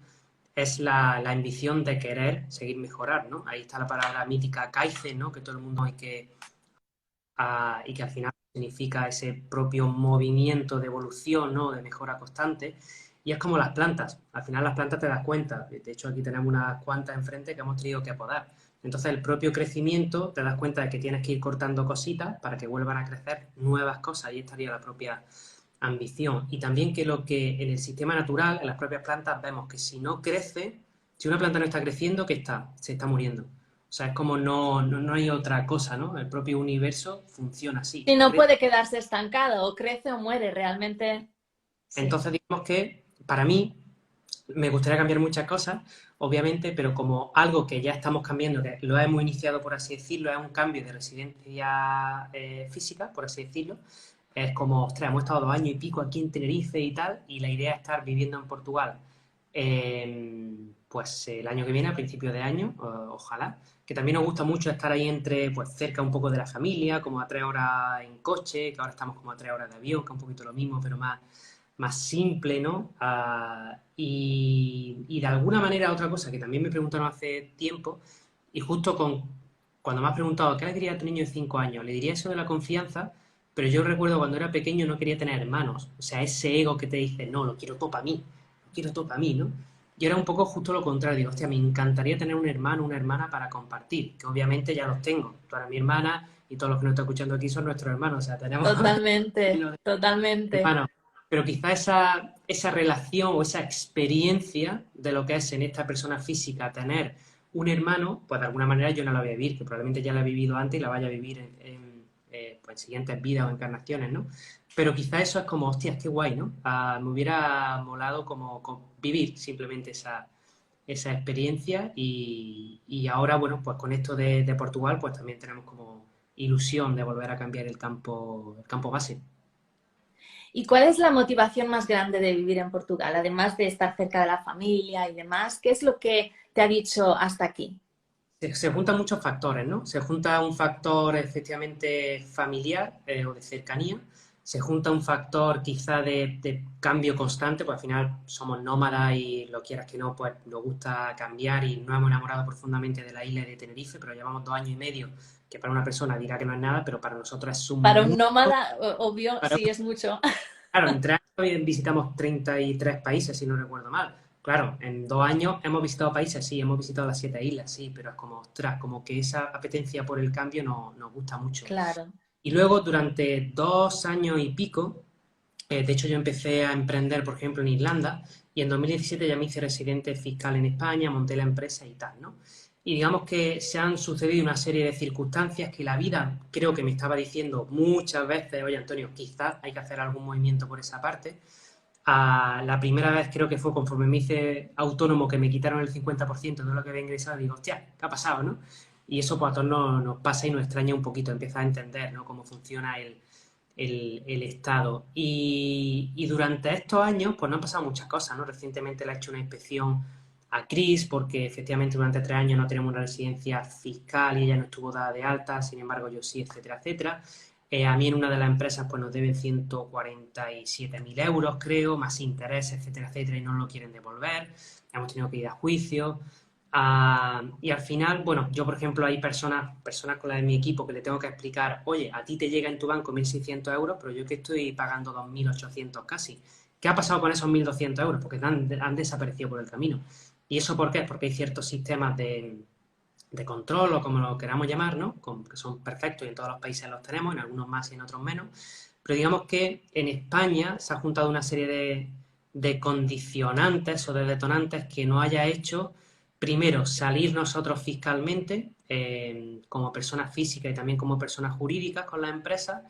es la ambición de querer seguir mejorar, ¿no? Ahí está la palabra mítica Kaizen, ¿no? Que todo el mundo hay que, y que al final significa ese propio movimiento de evolución, ¿no? De mejora constante. Y es como las plantas. Al final las plantas te das cuenta. De hecho, aquí tenemos unas cuantas enfrente que hemos tenido que podar. Entonces, el propio crecimiento te das cuenta de que tienes que ir cortando cositas para que vuelvan a crecer nuevas cosas. Ahí estaría la propia ambición. Y también que lo que en el sistema natural, en las propias plantas, vemos que si no crece, si una planta no está creciendo, ¿qué está? Se está muriendo. O sea, es como no hay otra cosa, ¿no? El propio universo funciona así. Si O no crece. puede quedarse estancado, o crece o muere, realmente, sí. Entonces, digamos que para mí, Me gustaría cambiar muchas cosas, obviamente, pero como algo que ya estamos cambiando, que lo hemos iniciado, por así decirlo, es un cambio de residencia física, por así decirlo. Es como, ostras, hemos estado 2 años y pico aquí en Tenerife y tal, y la idea es estar viviendo en Portugal, pues el año que viene, a principios de año, ojalá. Que también nos gusta mucho estar ahí entre, pues cerca un poco de la familia, como a 3 horas en coche, que ahora estamos como a 3 horas de avión, que es un poquito lo mismo, pero más simple, ¿no? Y de alguna manera otra cosa que también me preguntaron hace tiempo, y justo cuando me has preguntado qué le diría a tu niño de 5 años, le diría eso de la confianza, pero yo recuerdo cuando era pequeño no quería tener hermanos, o sea, ese ego que te dice, no, lo quiero todo para mí, lo quiero todo para mí, ¿no? Y era un poco justo lo contrario, digo, hostia, me encantaría tener un hermano, una hermana para compartir, que obviamente ya los tengo, tú eres mi hermana y todos los que nos están escuchando aquí son nuestros hermanos, o sea, tenemos Totalmente, totalmente. hermanos, pero quizá esa relación o esa experiencia de lo que es en esta persona física tener un hermano, pues de alguna manera yo no la voy a vivir, que probablemente ya la he vivido antes y la vaya a vivir pues, en siguientes vidas o encarnaciones, ¿no? Pero quizá eso es como, hostias, qué guay, ¿no? Me hubiera molado como vivir simplemente esa experiencia y ahora, bueno, pues con esto de Portugal, pues también tenemos como ilusión de volver a cambiar el campo base. ¿Y cuál es la motivación más grande de vivir en Portugal? Además de estar cerca de la familia y demás, ¿qué es lo que te ha dicho hasta aquí? Se juntan muchos factores, ¿no? Se junta un factor efectivamente familiar o de cercanía, se junta un factor quizá de cambio constante, pues al final somos nómadas y lo quieras que no, pues nos gusta cambiar y nos hemos enamorado profundamente de la isla de Tenerife, pero llevamos 2 años y medio, que para una persona dirá que no es nada, pero para nosotros es un Para un mundo. nómada, obvio, Para sí es mucho. Claro, en 3 años visitamos 33 países, si no recuerdo mal. Claro, en 2 años hemos visitado países, sí, hemos visitado las 7 islas, sí, pero es como, ostras, como que esa apetencia por el cambio nos gusta mucho. Claro. Y luego, durante 2 años y pico, de hecho yo empecé a emprender, por ejemplo, en Irlanda, y en 2017 ya me hice residente fiscal en España, monté la empresa y tal, ¿no? Y digamos que se han sucedido una serie de circunstancias que la vida creo que me estaba diciendo muchas veces, oye Antonio, quizás hay que hacer algún movimiento por esa parte. La primera vez creo que fue conforme me hice autónomo que me quitaron el 50% de lo que había ingresado, digo, hostia, ¿qué ha pasado, no? Y eso pues a todos nos pasa y nos extraña un poquito, empieza a entender, ¿no? Cómo funciona el Estado. Y durante estos años, pues no han pasado muchas cosas, ¿no? Recientemente le ha hecho una inspección a Cris, porque efectivamente durante 3 años no tenemos una residencia fiscal y ella no estuvo dada de alta, sin embargo yo sí, etcétera, etcétera. A mí en una de las empresas pues nos deben 147.000 euros, creo, más intereses, etcétera, etcétera, y no lo quieren devolver. Hemos tenido que ir a juicio. Y al final, bueno, yo por ejemplo hay personas con las de mi equipo que le tengo que explicar, oye, a ti te llega en tu banco 1.600 euros, pero yo que estoy pagando 2.800 casi. ¿Qué ha pasado con esos 1.200 euros? Porque han desaparecido por el camino. ¿Y eso por qué? Porque hay ciertos sistemas de control o como lo queramos llamar, ¿no? Que son perfectos y en todos los países los tenemos, en algunos más y en otros menos. Pero digamos que en España se ha juntado una serie de condicionantes o de detonantes que no haya hecho, primero, salir nosotros fiscalmente como personas físicas y también como personas jurídicas con las empresas.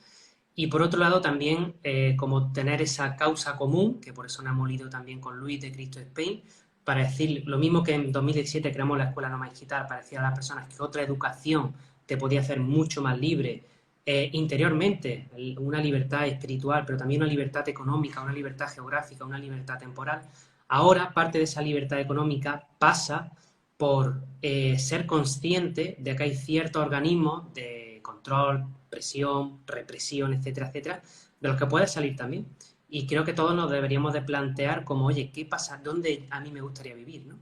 Y por otro lado también como tener esa causa común, que por eso nos hemos ido también con Luis de Cristo Spain, para decir lo mismo que en 2017 creamos la Escuela Nómada Digital para decir a las personas que otra educación te podía hacer mucho más libre interiormente, una libertad espiritual, pero también una libertad económica, una libertad geográfica, una libertad temporal. Ahora parte de esa libertad económica pasa por ser consciente de que hay ciertos organismos de control, presión, represión, etcétera, etcétera, de los que puede salir también. Y creo que todos nos deberíamos de plantear como, oye, ¿qué pasa? ¿Dónde a mí me gustaría vivir, no?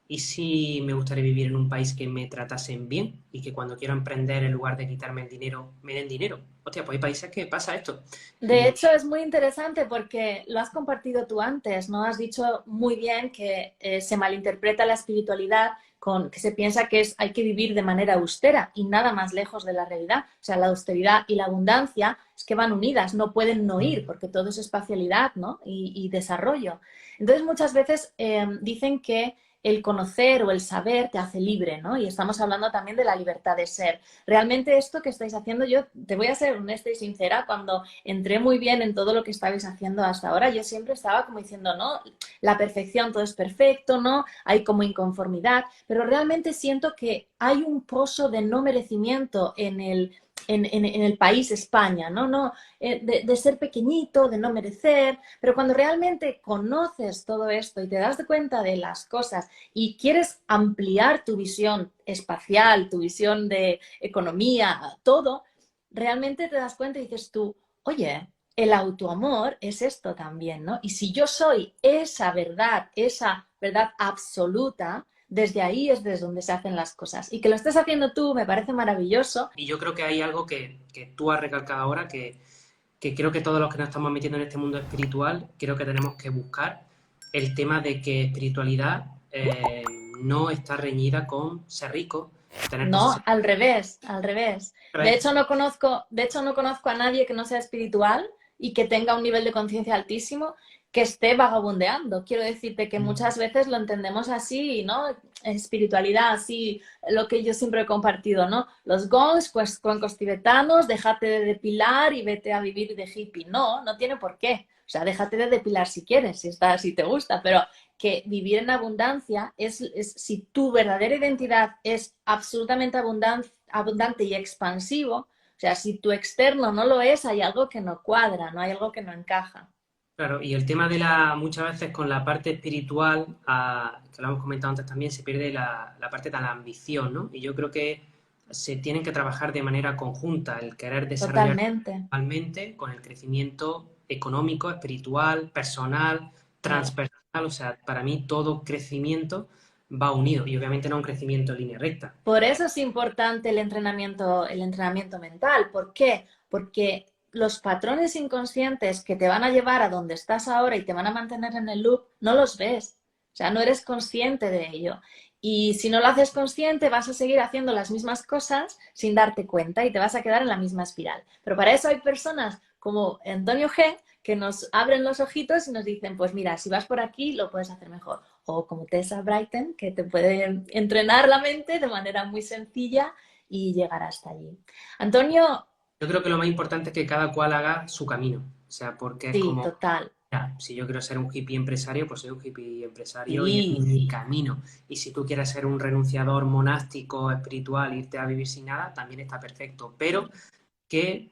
¿Y si me gustaría vivir en un país que me tratasen bien y que cuando quiero emprender, en lugar de quitarme el dinero, me den dinero? Hostia, pues hay países que pasa esto. De Y hecho, es muy interesante porque lo has compartido tú antes, ¿no? Has dicho muy bien que se malinterpreta la espiritualidad con que se piensa que hay que vivir de manera austera y nada más lejos de la realidad. O sea, la austeridad y la abundancia es que van unidas, no pueden no ir, porque todo es espacialidad, ¿no? Y desarrollo. Entonces, muchas veces dicen que el conocer o el saber te hace libre, ¿no? Y estamos hablando también de la libertad de ser. Realmente esto que estáis haciendo, yo te voy a ser honesta y sincera, cuando entré muy bien en todo lo que estabais haciendo hasta ahora, yo siempre estaba como diciendo, no, la perfección, todo es perfecto, ¿no? Hay como inconformidad, pero realmente siento que hay un pozo de no merecimiento en el país España, ¿no? De ser pequeñito, de no merecer, pero cuando realmente conoces todo esto y te das de cuenta de las cosas y quieres ampliar tu visión espacial, tu visión de economía, todo, realmente te das cuenta y dices tú, oye, el autoamor es esto también, ¿no? Y si yo soy esa verdad absoluta, desde ahí es desde donde se hacen las cosas. Y que lo estés haciendo tú me parece maravilloso. Y yo creo que hay algo que tú has recalcado ahora, que creo que todos los que nos estamos metiendo en este mundo espiritual, creo que tenemos que buscar el tema de que espiritualidad no está reñida con ser rico, tener No, posesiones. al revés, al revés. De hecho, no conozco a nadie que no sea espiritual y que tenga un nivel de conciencia altísimo que esté vagabundeando. Quiero decirte que muchas veces lo entendemos así, ¿no? Espiritualidad, así, lo que yo siempre he compartido, ¿no? Los gongs, pues cuencos tibetanos, déjate de depilar y vete a vivir de hippie. No, no tiene por qué. O sea, déjate de depilar si quieres, si te gusta, pero que vivir en abundancia es si tu verdadera identidad es absolutamente abundante y expansivo, o sea, si tu externo no lo es, hay algo que no cuadra, no hay algo que no encaja. Claro, y el tema muchas veces con la parte espiritual, que lo hemos comentado antes también, se pierde la parte de la ambición, ¿no? Y yo creo que se tienen que trabajar de manera conjunta, el querer desarrollar Totalmente, personalmente con el crecimiento económico, espiritual, personal, claro. transpersonal, o sea, para mí todo crecimiento va unido y obviamente no un crecimiento en línea recta. Por eso es importante el entrenamiento mental. ¿Por qué? Porque los patrones inconscientes que te van a llevar a donde estás ahora y te van a mantener en el loop, no los ves. O sea, no eres consciente de ello. Y si no lo haces consciente, vas a seguir haciendo las mismas cosas sin darte cuenta y te vas a quedar en la misma espiral. Pero para eso hay personas como Antonio G que nos abren los ojitos y nos dicen, pues mira, si vas por aquí, lo puedes hacer mejor. O como Tessa Brighton, que te puede entrenar la mente de manera muy sencilla y llegar hasta allí. Antonio, Yo creo que lo más importante es que cada cual haga su camino, o sea, porque es sí, como total. ya, si yo quiero ser un hippie empresario, pues soy un hippie empresario y es Sí, mi camino. Y si tú quieres ser un renunciador monástico, espiritual, irte a vivir sin nada, también está perfecto. Pero que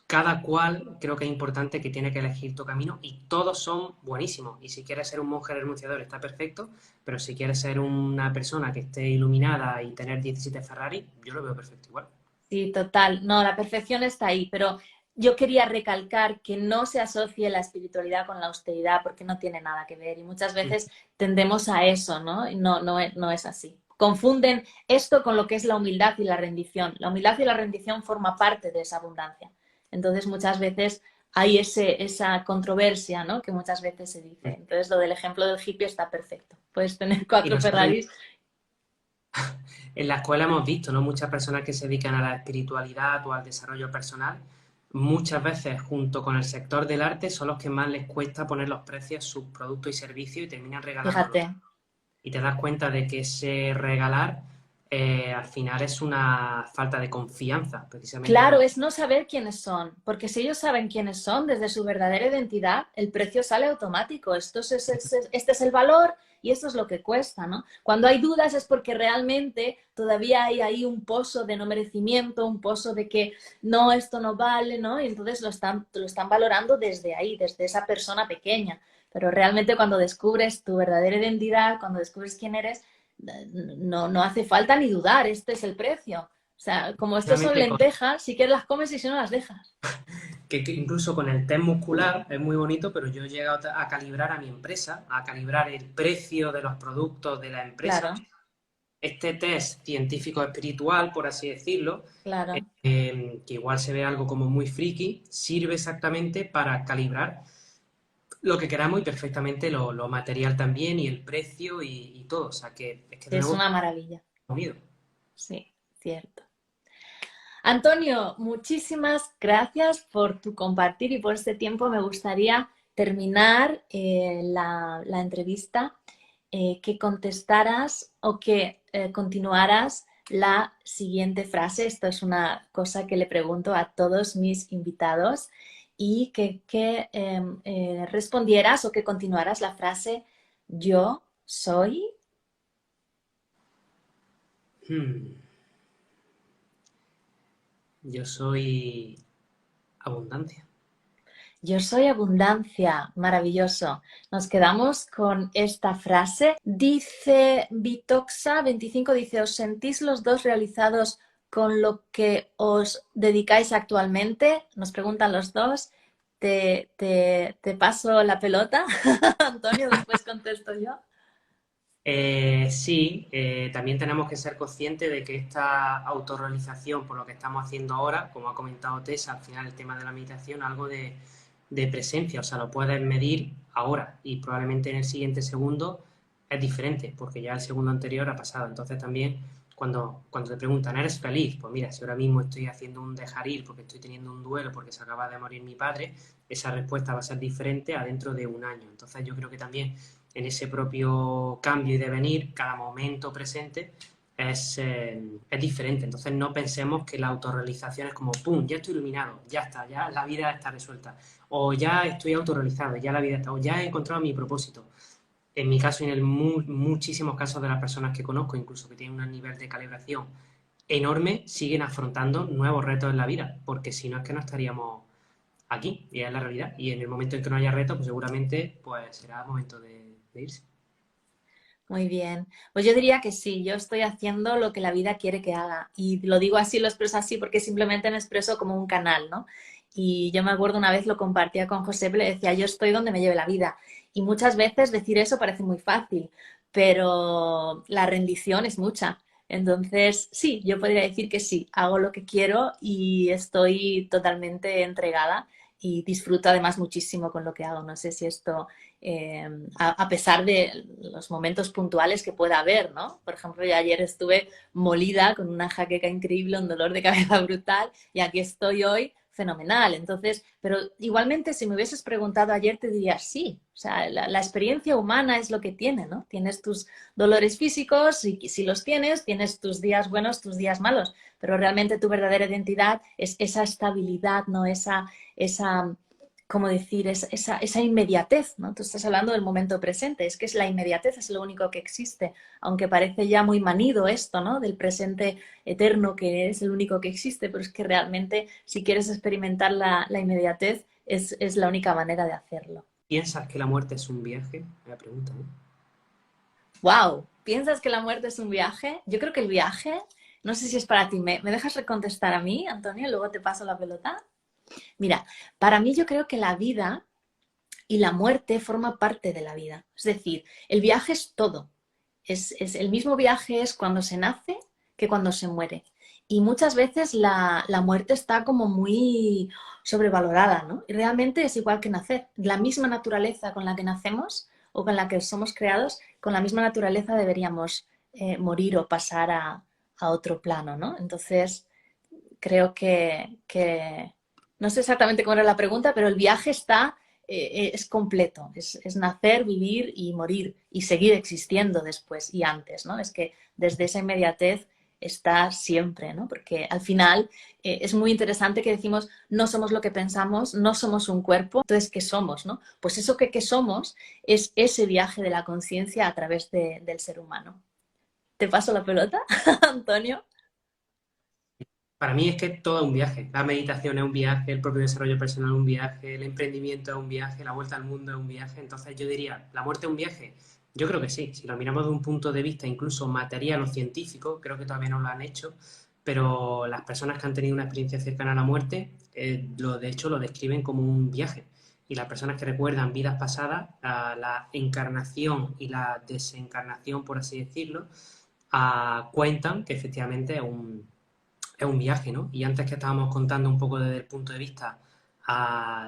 cada cual creo que es importante que tiene que elegir tu camino y todos son buenísimos. Y si quieres ser un monje renunciador está perfecto, pero si quieres ser una persona que esté iluminada y tener 17 Ferrari, yo lo veo perfecto igual. sí, total. No, la perfección está ahí, pero yo quería recalcar que no se asocie la espiritualidad con la austeridad porque no tiene nada que ver y muchas veces tendemos a eso, ¿no? Y no es así. Confunden esto con lo que es la humildad y la rendición. La humildad y la rendición forma parte de esa abundancia. Entonces muchas veces hay esa controversia, ¿no? Que muchas veces se dice. Entonces lo del ejemplo del hippie está perfecto. Puedes tener Y 4 nosotros Ferraris. en la escuela hemos visto, ¿no? Muchas personas que se dedican a la espiritualidad o al desarrollo personal, muchas veces junto con el sector del arte son los que más les cuesta poner los precios a sus productos y servicios y terminan regalándolos. Fíjate, Y te das cuenta de que ese regalar al final es una falta de confianza, precisamente claro, porque es no saber quiénes son, porque si ellos saben quiénes son desde su verdadera identidad, el precio sale automático. Este es el valor y esto es lo que cuesta, ¿no? Cuando hay dudas es porque realmente todavía hay ahí un pozo de no merecimiento, un pozo de que no, esto no vale, ¿no? Y entonces lo están valorando desde ahí, desde esa persona pequeña. Pero realmente cuando descubres tu verdadera identidad, cuando descubres quién eres, no hace falta ni dudar, este es el precio. O sea, como estos son precisamente lentejas, si quieres las comes y si no las dejas. que incluso con el test muscular es muy bonito, pero yo he llegado a calibrar a mi empresa, a calibrar el precio de los productos de la empresa. Claro, Este test científico espiritual, por así decirlo, claro. que igual se ve algo como muy friki, sirve exactamente para calibrar lo que queramos y perfectamente lo material también y el precio y todo. O sea que es que de Es nuevo una maravilla. unido. Sí, cierto. Antonio, muchísimas gracias por tu compartir y por este tiempo. Me gustaría terminar la entrevista que contestaras o que continuaras la siguiente frase. Esto es una cosa que le pregunto a todos mis invitados y que respondieras o que continuaras la frase yo soy. Hmm, Yo soy abundancia. Yo soy abundancia, maravilloso. Nos quedamos con esta frase. Dice Vitoxa25, dice, ¿os sentís los dos realizados con lo que os dedicáis actualmente? Nos preguntan los dos. Te paso la pelota, Antonio, después contesto yo. Sí, también tenemos que ser conscientes de que esta autorrealización, por lo que estamos haciendo ahora, como ha comentado Tessa, al final el tema de la meditación, algo de presencia, o sea, lo puedes medir ahora y probablemente en el siguiente segundo es diferente, porque ya el segundo anterior ha pasado. Entonces también cuando te preguntan, ¿eres feliz? Pues mira, si ahora mismo estoy haciendo un dejar ir porque estoy teniendo un duelo porque se acaba de morir mi padre, esa respuesta va a ser diferente a dentro de un año. Entonces yo creo que también en ese propio cambio y devenir, cada momento presente es diferente. Entonces no pensemos que la autorrealización es como, ¡pum!, ya estoy iluminado, ya está, ya la vida está resuelta. O ya estoy autorrealizado, ya la vida está, o ya he encontrado mi propósito. En mi caso y en muchísimos casos de las personas que conozco, incluso que tienen un nivel de calibración enorme, siguen afrontando nuevos retos en la vida, porque si no es que no estaríamos aquí, y es la realidad. Y en el momento en que no haya retos, pues seguramente pues será momento de irse. Muy bien. Pues yo diría que sí, yo estoy haciendo lo que la vida quiere que haga. Y lo digo así, lo expreso así, porque simplemente me expreso como un canal, ¿no? Y yo me acuerdo una vez lo compartía con José, le decía, yo estoy donde me lleve la vida. Y muchas veces decir eso parece muy fácil, pero la rendición es mucha. Entonces, sí, yo podría decir que sí, hago lo que quiero y estoy totalmente entregada y disfruto además muchísimo con lo que hago. No sé si esto eh, a pesar de los momentos puntuales que pueda haber, ¿no? Por ejemplo, yo ayer estuve molida con una jaqueca increíble, un dolor de cabeza brutal y aquí estoy hoy fenomenal. Entonces, pero igualmente si me hubieses preguntado ayer te diría sí. O sea, la experiencia humana es lo que tiene, ¿no? Tienes tus dolores físicos y si los tienes, tienes tus días buenos, tus días malos, pero realmente tu verdadera identidad es esa estabilidad, ¿no? Esa como decir, esa inmediatez, ¿no? Tú estás hablando del momento presente, es que es la inmediatez, es lo único que existe, aunque parece ya muy manido esto, ¿no? Del presente eterno que es el único que existe, pero es que realmente si quieres experimentar la inmediatez es la única manera de hacerlo. ¿Piensas que la muerte es un viaje? Me pregunta, ¿no? ¡Wow! ¿Piensas que la muerte es un viaje? Yo creo que el viaje, no sé si es para ti, ¿me dejas recontestar a mí, Antonio? Luego te paso la pelota. Mira, para mí yo creo que la vida y la muerte forma parte de la vida. Es decir, el viaje es todo. El mismo viaje es cuando se nace que cuando se muere. Y muchas veces la muerte está como muy sobrevalorada, ¿no? Y realmente es igual que nacer. La misma naturaleza con la que nacemos o con la que somos creados, con la misma naturaleza deberíamos morir o pasar a otro plano, ¿no? Entonces, creo que, no sé exactamente cómo era la pregunta, pero el viaje está, es completo, es nacer, vivir y morir y seguir existiendo después y antes, ¿no? Es que desde esa inmediatez está siempre, ¿no? Porque al final es muy interesante que decimos no somos lo que pensamos, no somos un cuerpo, entonces ¿qué somos, no? Pues eso que somos es ese viaje de la conciencia a través del ser humano. ¿Te paso la pelota, Antonio? Para mí es que todo es un viaje. La meditación es un viaje, el propio desarrollo personal es un viaje, el emprendimiento es un viaje, la vuelta al mundo es un viaje. Entonces yo diría, ¿la muerte es un viaje? Yo creo que sí. Si lo miramos de un punto de vista incluso material o científico, creo que todavía no lo han hecho, pero las personas que han tenido una experiencia cercana a la muerte, de hecho lo describen como un viaje. Y las personas que recuerdan vidas pasadas, la encarnación y la desencarnación, por así decirlo, cuentan que efectivamente es un viaje, ¿no? Y antes que estábamos contando un poco desde el punto de vista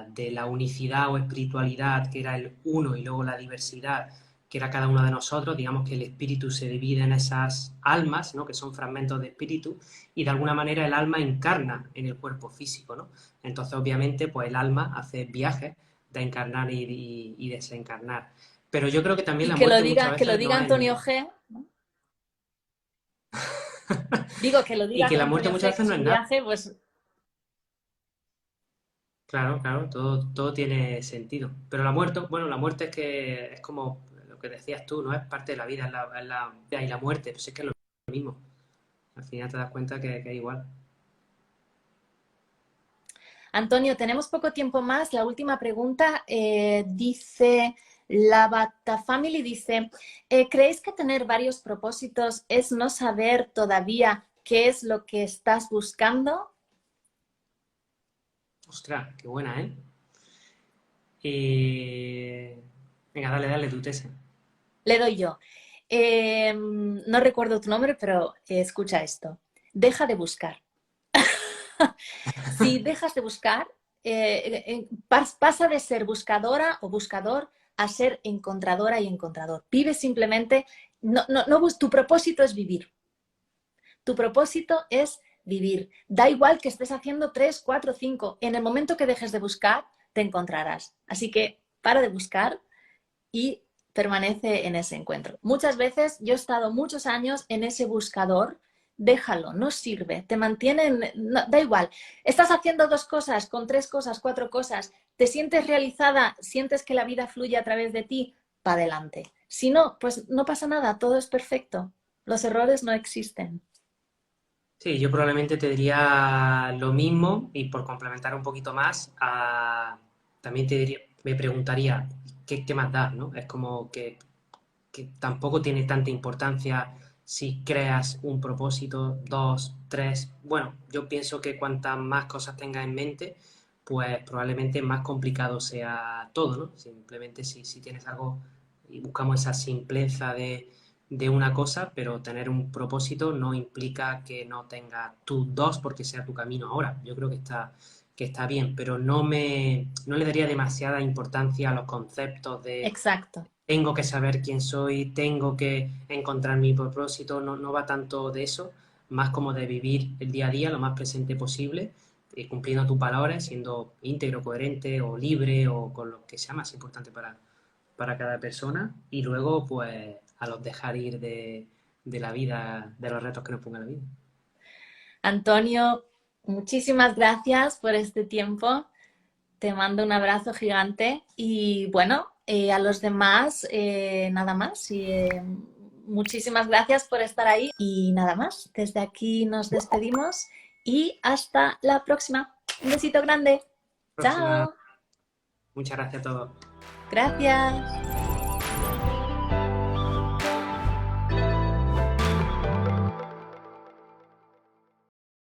de la unicidad o espiritualidad, que era el uno, y luego la diversidad, que era cada uno de nosotros, digamos que el espíritu se divide en esas almas, ¿no? Que son fragmentos de espíritu, y de alguna manera el alma encarna en el cuerpo físico, ¿no? Entonces, obviamente, pues el alma hace viajes de encarnar y desencarnar. Pero yo creo que también Y la muerte muchas que lo veces no diga es... Antonio G. Digo, que lo Y diga que la muerte Antonio muchas G, que veces es no es un nada. viaje, pues Claro, claro, todo tiene sentido. Pero la muerte, bueno, la muerte es que es como lo que decías tú, no es parte de la vida, es la vida y la muerte, pues es que es lo mismo. Al final te das cuenta que es igual. Antonio, tenemos poco tiempo más. La última pregunta dice, la Bata Family dice, ¿creéis que tener varios propósitos es no saber todavía qué es lo que estás buscando? Ostras, qué buena, ¿eh? Venga, dale tu tesis. Le doy yo. No recuerdo tu nombre, pero escucha esto. Deja de buscar. Si dejas de buscar, pasa de ser buscadora o buscador a ser encontradora y encontrador. Vive simplemente, tu propósito es vivir. Tu propósito es vivir. Da igual que estés haciendo 3, 4, 5. En el momento que dejes de buscar, te encontrarás. Así que para de buscar y permanece en ese encuentro. Muchas veces yo he estado muchos años en ese buscador, déjalo, no sirve, te mantienen, no, da igual. Estás haciendo 2 cosas, con 3 cosas, 4 cosas, te sientes realizada, sientes que la vida fluye a través de ti, para adelante. Si no, pues no pasa nada, todo es perfecto. Los errores no existen. Sí, yo probablemente te diría lo mismo y por complementar un poquito más, también te diría, me preguntaría, ¿qué más da, no? Es como que tampoco tiene tanta importancia si creas un propósito, dos, tres. Bueno, yo pienso que cuantas más cosas tengas en mente, pues probablemente más complicado sea todo, ¿no? Simplemente si tienes algo y buscamos esa simpleza de una cosa, pero tener un propósito no implica que no tengas tus dos porque sea tu camino ahora. Yo creo que está bien, pero no le daría demasiada importancia a los conceptos de Exacto. tengo que saber quién soy, tengo que encontrar mi propósito, no va tanto de eso, más como de vivir el día a día lo más presente posible, cumpliendo tus palabras, siendo íntegro, coherente o libre o con lo que sea más importante para cada persona y luego pues a los dejar ir de la vida, de los retos que nos ponga la vida. Antonio, muchísimas gracias por este tiempo. Te mando un abrazo gigante y bueno, a los demás, nada más. Muchísimas gracias por estar ahí y nada más. Desde aquí nos despedimos y hasta la próxima. Un besito grande. Próxima, Chao. muchas gracias a todos. Gracias.